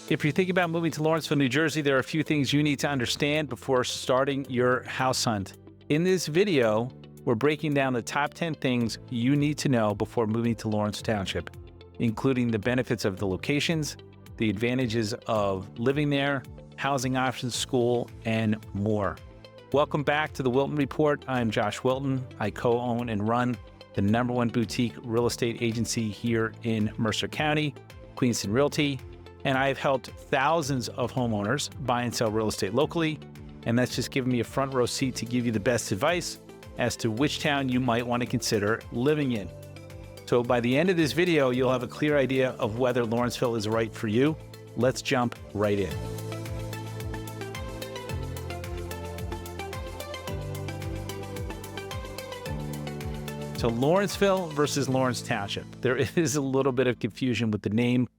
If you're thinking about moving to Lawrenceville, New Jersey, there are a few things you need to understand before starting your house hunt. In this video, we're breaking down the top 10 things you need to know before moving to Lawrence Township, including the benefits of the locations, the advantages of living there, housing options, school, and more. Welcome back to the Wilton Report. I'm Josh Wilton. I co-own and run the #1 boutique real estate agency here in Mercer County, 𝐂𝐎𝐿 Realty. And I've helped thousands of homeowners buy and sell real estate locally. And that's just given me a front row seat to give you the best advice as to which town you might want to consider living in. So by the end of this video, you'll have a clear idea of whether Lawrenceville is right for you. Let's jump right in. So Lawrenceville versus Lawrence Township. There is a little bit of confusion with the name.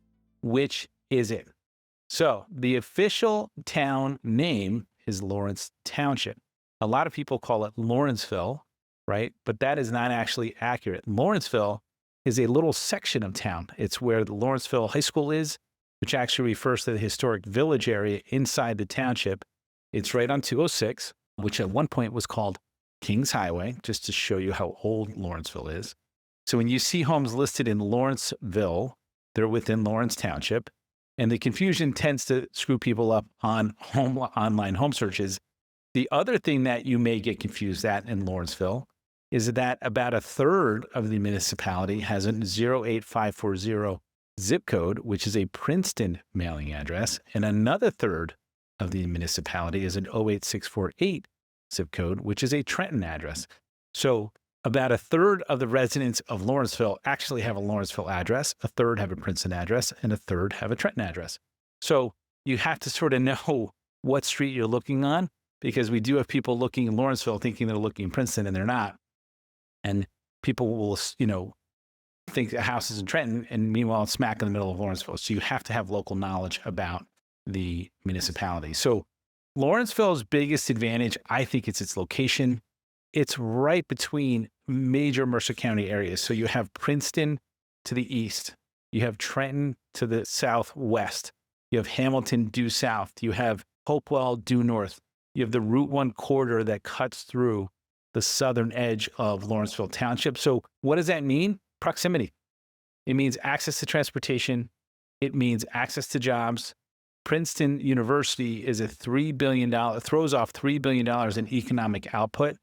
Which is it? So the official town name is Lawrence Township. A lot of people call it Lawrenceville, right? But that is not actually accurate. Lawrenceville is a little section of town. It's where the Lawrenceville High School is, which actually refers to the historic village area inside the township. It's right on 206, which at one point was called Kings Highway, just to show you how old Lawrenceville is. So when you see homes listed in Lawrenceville, they're within Lawrence Township, and the confusion tends to screw people up on online home searches. The other thing that you may get confused at in Lawrenceville is that about a third of the municipality has a 08540 zip code, which is a Princeton mailing address, and another third of the municipality is an 08648 zip code, which is a Trenton address. So about a third of the residents of Lawrenceville actually have a Lawrenceville address, a third have a Princeton address, and a third have a Trenton address. So you have to sort of know what street you're looking on, because we do have people looking in Lawrenceville thinking they're looking in Princeton and they're not. And people will, think the house is in Trenton, and meanwhile it's smack in the middle of Lawrenceville. So you have to have local knowledge about the municipality. So Lawrenceville's biggest advantage, I think, it's its location. It's right between major Mercer County areas. So you have Princeton to the east, you have Trenton to the southwest, you have Hamilton due south, you have Hopewell due north, you have the Route 1 corridor that cuts through the southern edge of Lawrenceville Township. So what does that mean? Proximity. It means access to transportation. It means access to jobs. Princeton University is a $3 billion, throws off $3 billion in economic output.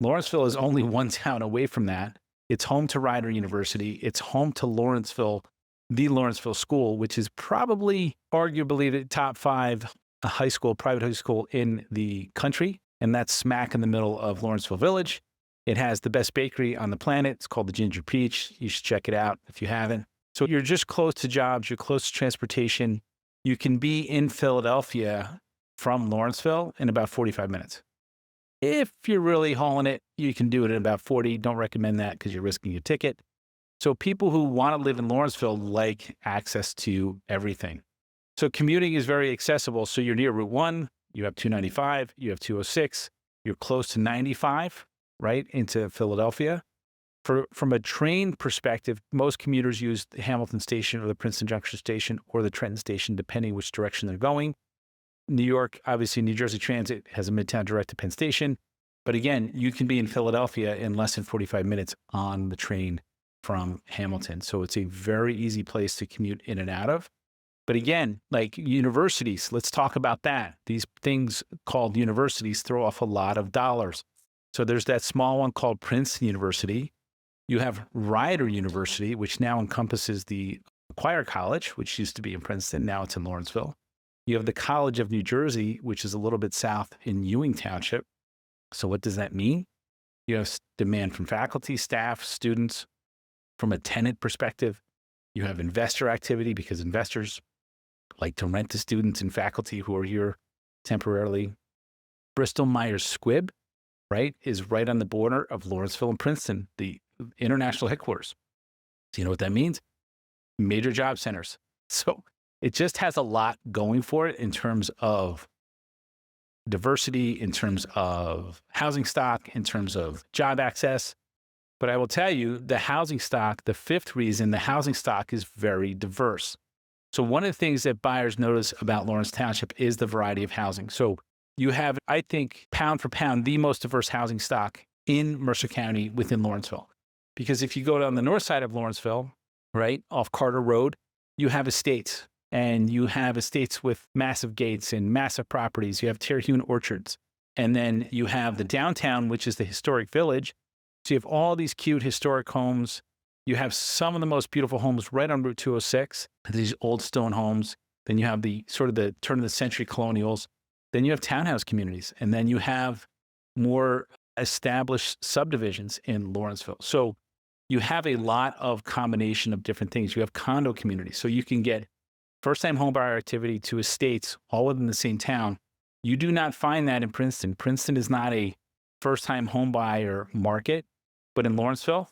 Lawrenceville is only one town away from that. It's home to Rider University. It's home to Lawrenceville, the Lawrenceville School, which is probably arguably the top 5 private high school in the country. And that's smack in the middle of Lawrenceville Village. It has the best bakery on the planet. It's called the Ginger Peach. You should check it out if you haven't. So you're just close to jobs. You're close to transportation. You can be in Philadelphia from Lawrenceville in about 45 minutes. If you're really hauling it, you can do it in about 40. Don't recommend that because you're risking your ticket. So people who want to live in Lawrenceville like access to everything. So commuting is very accessible. So you're near Route 1, you have 295, you have 206, you're close to 95, right, into Philadelphia. From a train perspective, most commuters use the Hamilton Station or the Princeton Junction Station or the Trenton Station, depending which direction they're going. New York, obviously, New Jersey Transit has a Midtown Direct to Penn Station. But again, you can be in Philadelphia in less than 45 minutes on the train from Hamilton. So it's a very easy place to commute in and out of. But again, like universities, let's talk about that. These things called universities throw off a lot of dollars. So there's that small one called Princeton University. You have Rider University, which now encompasses the Choir College, which used to be in Princeton. Now it's in Lawrenceville. You have the College of New Jersey, which is a little bit south in Ewing Township. So what does that mean? You have demand from faculty, staff, students. From a tenant perspective, you have investor activity because investors like to rent to students and faculty who are here temporarily. Bristol-Myers Squibb, right, is right on the border of Lawrenceville and Princeton, the international headquarters. Do you know what that means? Major job centers. So it just has a lot going for it in terms of diversity, in terms of housing stock, in terms of job access. But I will tell you, the housing stock, the fifth reason the housing stock is very diverse. So one of the things that buyers notice about Lawrence Township is the variety of housing. So you have, I think, pound for pound, the most diverse housing stock in Mercer County within Lawrenceville. Because if you go down the north side of Lawrenceville, right, off Carter Road, you have estates. And you have estates with massive gates and massive properties. You have Terhune orchards. And then you have the downtown, which is the historic village. So you have all these cute historic homes. You have some of the most beautiful homes right on Route 206, these old stone homes. Then you have the sort of the turn of the century colonials. Then you have townhouse communities. And then you have more established subdivisions in Lawrenceville. So you have a lot of combination of different things. You have condo communities. So you can get first-time homebuyer activity to estates all within the same town. You do not find that in Princeton. Princeton is not a first-time homebuyer market, but in Lawrenceville,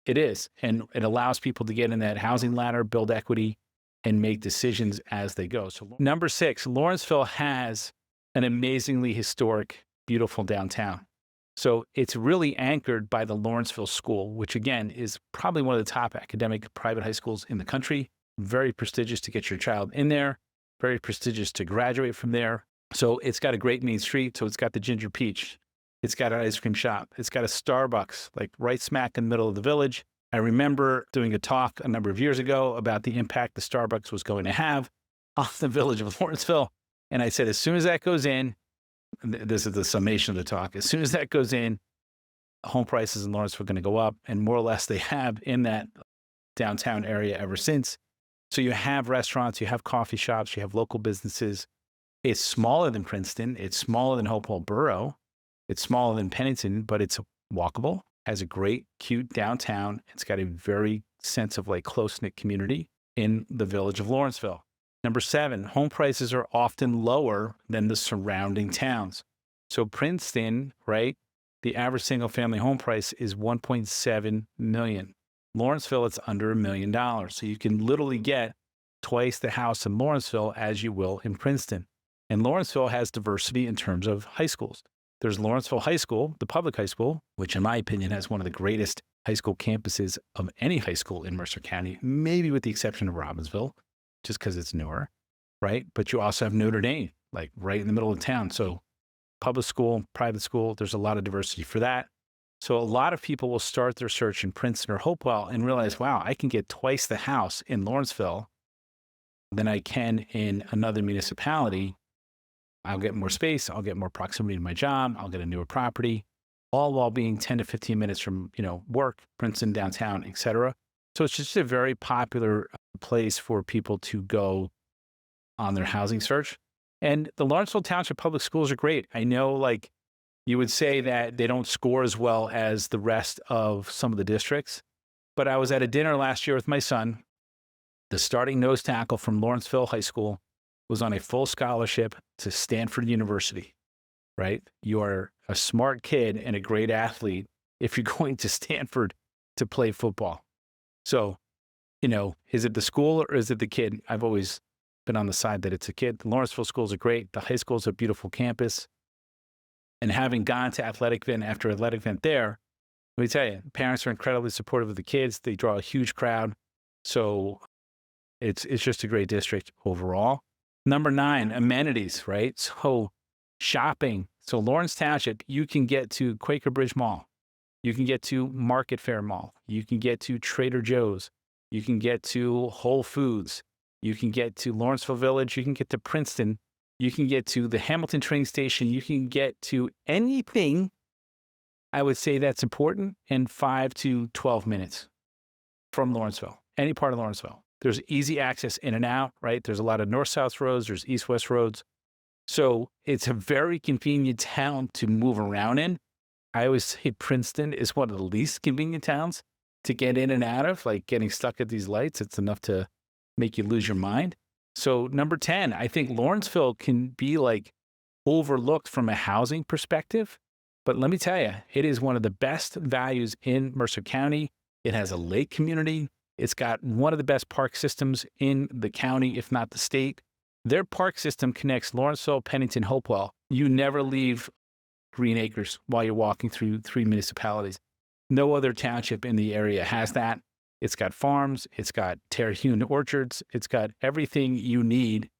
it is. And it allows people to get in that housing ladder, build equity, and make decisions as they go. So number 6, Lawrenceville has an amazingly historic, beautiful downtown. So it's really anchored by the Lawrenceville School, which again is probably one of the top academic private high schools in the country. Very prestigious to get your child in there, very prestigious to graduate from there. So it's got a great main street. So it's got the Ginger Peach. It's got an ice cream shop. It's got a Starbucks, like right smack in the middle of the village. I remember doing a talk a number of years ago about the impact the Starbucks was going to have on the village of Lawrenceville. And I said, as soon as that goes in, this is the summation of the talk, as soon as that goes in, home prices in Lawrenceville are going to go up. And more or less they have in that downtown area ever since. So you have restaurants, you have coffee shops, you have local businesses. It's smaller than Princeton. It's smaller than Hopewell Borough. It's smaller than Pennington, but it's walkable, has a great, cute downtown. It's got a very sense of like close-knit community in the village of Lawrenceville. Number 7, home prices are often lower than the surrounding towns. So Princeton, right, the average single-family home price is $1.7 million. Lawrenceville, it's under $1 million. So you can literally get twice the house in Lawrenceville as you will in Princeton. And Lawrenceville has diversity in terms of high schools. There's Lawrenceville High School, the public high school, which in my opinion has one of the greatest high school campuses of any high school in Mercer County, maybe with the exception of Robbinsville, just because it's newer, right? But you also have Notre Dame, like right in the middle of town. So public school, private school, there's a lot of diversity for that. So a lot of people will start their search in Princeton or Hopewell and realize, wow, I can get twice the house in Lawrenceville than I can in another municipality. I'll get more space. I'll get more proximity to my job. I'll get a newer property, all while being 10 to 15 minutes from, work, Princeton, downtown, et cetera. So it's just a very popular place for people to go on their housing search. And the Lawrenceville Township Public Schools are great. I know, like, you would say that they don't score as well as the rest of some of the districts. But I was at a dinner last year with my son. The starting nose tackle from Lawrenceville High School was on a full scholarship to Stanford University, right? You are a smart kid and a great athlete if you're going to Stanford to play football. So, is it the school or is it the kid? I've always been on the side that it's a kid. The Lawrenceville schools are great. The high school is a beautiful campus. And having gone to athletic event after athletic event there, let me tell you, parents are incredibly supportive of the kids. They draw a huge crowd. So it's just a great district overall. Number 9, amenities, right? So shopping. So Lawrence Township, you can get to Quaker Bridge Mall. You can get to Market Fair Mall. You can get to Trader Joe's. You can get to Whole Foods. You can get to Lawrenceville Village. You can get to Princeton. You can get to the Hamilton train station. You can get to anything, I would say, that's important in 5 to 12 minutes from Lawrenceville, any part of Lawrenceville. There's easy access in and out, right? There's a lot of north-south roads. There's east-west roads. So it's a very convenient town to move around in. I always say Princeton is one of the least convenient towns to get in and out of, like getting stuck at these lights. It's enough to make you lose your mind. So number 10, I think Lawrenceville can be like overlooked from a housing perspective. But let me tell you, it is one of the best values in Mercer County. It has a lake community. It's got one of the best park systems in the county, if not the state. Their park system connects Lawrenceville, Pennington, Hopewell. You never leave Green Acres while you're walking through 3 municipalities. No other township in the area has that. It's got farms. It's got terracotta orchards. It's got everything you need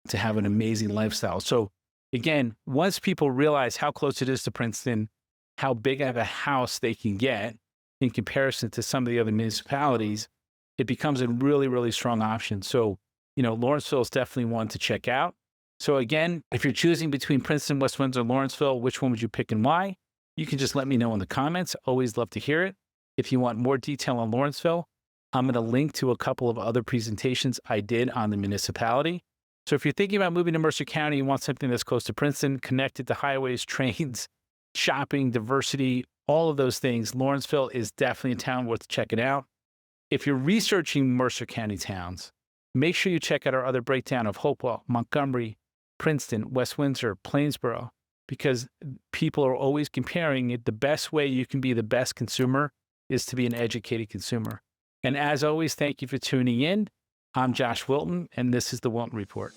to have an amazing lifestyle. So again, once people realize how close it is to Princeton, how big of a house they can get in comparison to some of the other municipalities, it becomes a really, really strong option. So, Lawrenceville is definitely one to check out. So again, if you're choosing between Princeton, West Windsor, Lawrenceville, which one would you pick and why? You can just let me know in the comments. Always love to hear it. If you want more detail on Lawrenceville, I'm going to link to a couple of other presentations I did on the municipality. So if you're thinking about moving to Mercer County, you want something that's close to Princeton, connected to highways, trains, shopping, diversity, all of those things, Lawrenceville is definitely a town worth checking out. If you're researching Mercer County towns, make sure you check out our other breakdown of Hopewell, Montgomery, Princeton, West Windsor, Plainsboro, because people are always comparing it. The best way you can be the best consumer is to be an educated consumer. And as always, thank you for tuning in. I'm Josh Wilton, and this is the Wilton Report.